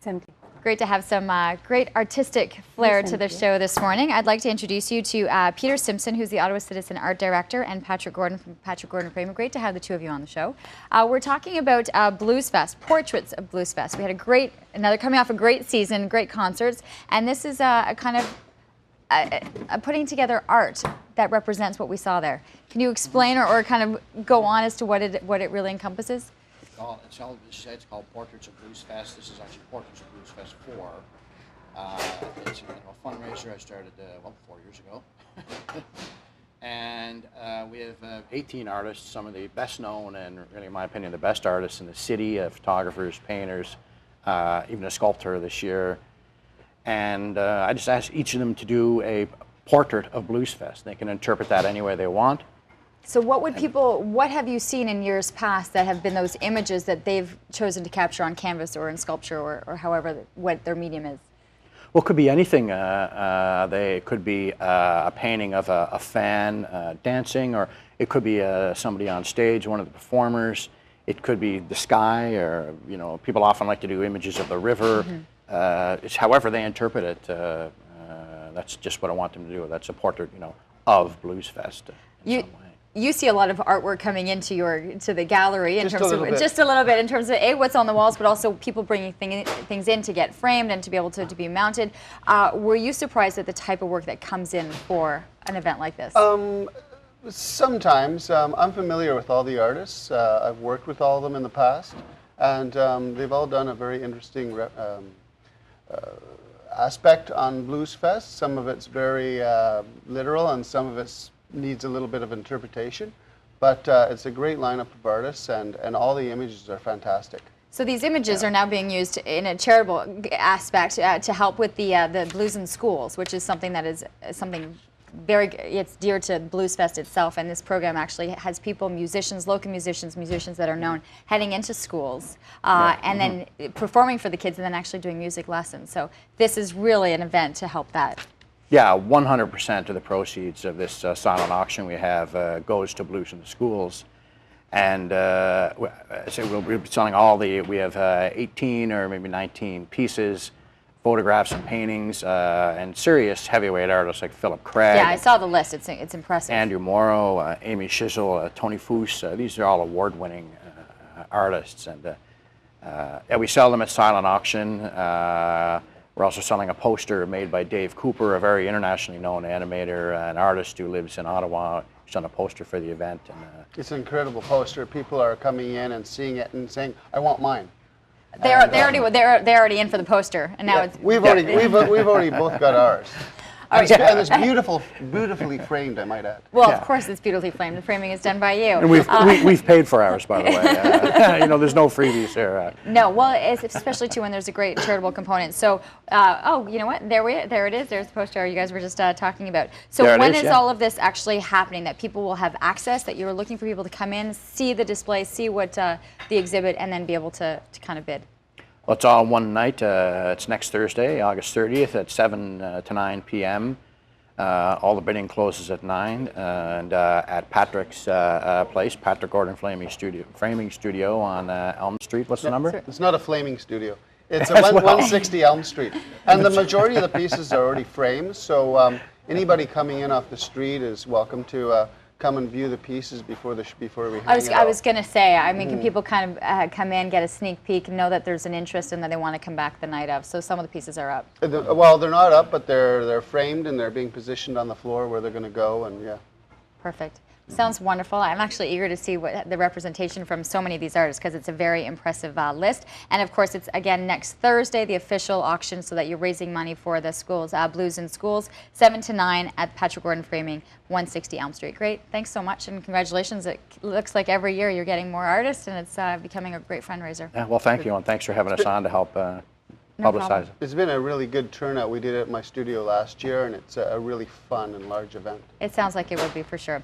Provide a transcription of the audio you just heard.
empty. Great to have some great artistic flair to the show this morning. I'd like to introduce you to Peter Simpson, who's the Ottawa Citizen Art Director, and Patrick Gordon from Patrick Gordon Framing. Great to have the two of you on the show. We're talking about Bluesfest, portraits of Bluesfest. We had coming off a great season, great concerts, and this is a kind of a putting together art that represents what we saw there. Can you explain or kind of go on as to what it really encompasses? It's called Portraits of Bluesfest. This is actually Portraits of Bluesfest 4. It's a fundraiser I started 4 years ago. And we have 18 artists, some of the best known and really, in my opinion, the best artists in the city, photographers, painters, even a sculptor this year. And I just asked each of them to do a portrait of Bluesfest. They can interpret that any way they want. So what have you seen in years past that have been those images that they've chosen to capture on canvas or in sculpture or however, what their medium is? Well, it could be anything. They could be a painting of a fan dancing, or it could be somebody on stage, one of the performers. It could be the sky, or people often like to do images of the river. It's however they interpret it. That's just what I want them to do. That's a portrait, of Bluesfest in some way. You see a lot of artwork coming into the gallery in terms of just a little bit in terms of what's on the walls, but also people bringing things in to get framed and to be able to be mounted. Were you surprised at the type of work that comes in for an event like this? Sometimes. I'm familiar with all the artists. I've worked with all of them in the past, and they've all done a very interesting aspect on Bluesfest. Some of it's very literal, and some of it needs a little bit of interpretation. But it's a great lineup of artists, and all the images are fantastic. So these images are now being used in a charitable aspect to help with the Blues in Schools, which is something that is it's dear to Bluesfest itself, and this program actually has people, local musicians that are known, heading into schools and then performing for the kids and then actually doing music lessons. So this is really an event to help that. Yeah, 100% of the proceeds of this silent auction we have goes to Blues in the Schools. And so we'll be selling we have 18 or maybe 19 pieces, photographs and paintings, and serious heavyweight artists like Philip Craig. Yeah, I saw the list. It's impressive. Andrew Morrow, Amy Shizzle, Tony Foose. These are all award-winning artists, and we sell them at silent auction. We're also selling a poster made by Dave Cooper, a very internationally known animator and artist who lives in Ottawa. He's done a poster for the event. And, it's an incredible poster. People are coming in and seeing it and saying, "I want mine." They're already in for the poster, and now we've already both got ours. And it's beautifully framed, I might add. Well, of course it's beautifully framed. The framing is done by you. And we've paid for ours, by the way. There's no freebies here. No, well, especially too when there's a great charitable component. So, you know what? There it is. There's the poster you guys were just talking about. So when is all of this actually happening? That people will have access? That you're looking for people to come in, see the display, see what the exhibit, and then be able to kind of bid? Well, it's all one night. It's next Thursday, August 30th at 7 to 9 p.m. All the bidding closes at 9, and at Patrick's place, Patrick Gordon Framing Studio on Elm Street. What's the number? It's not a flaming studio. It's a 160 Elm Street. And the majority of the pieces are already framed, so anybody coming in off the street is welcome to come and view the pieces before we hang it I was going to say, I mean, can people kind of come in, get a sneak peek, and know that there's an interest and that they want to come back the night of? So some of the pieces are up. Well, they're not up, but they're framed and they're being positioned on the floor where they're going to go, and yeah. Perfect. Sounds wonderful. I'm actually eager to see what the representation from so many of these artists, because it's a very impressive list. And of course, it's again next Thursday, the official auction, so that you're raising money for the schools, Blues in Schools, 7 to 9 at Patrick Gordon Framing, 160 Elm Street. Great. Thanks so much, and congratulations. It looks like every year you're getting more artists, and it's becoming a great fundraiser. Yeah, well, thank you, and thanks for having us on to help publicize it. It's been a really good turnout. We did it at my studio last year, and it's a really fun and large event. It sounds like it would be for sure.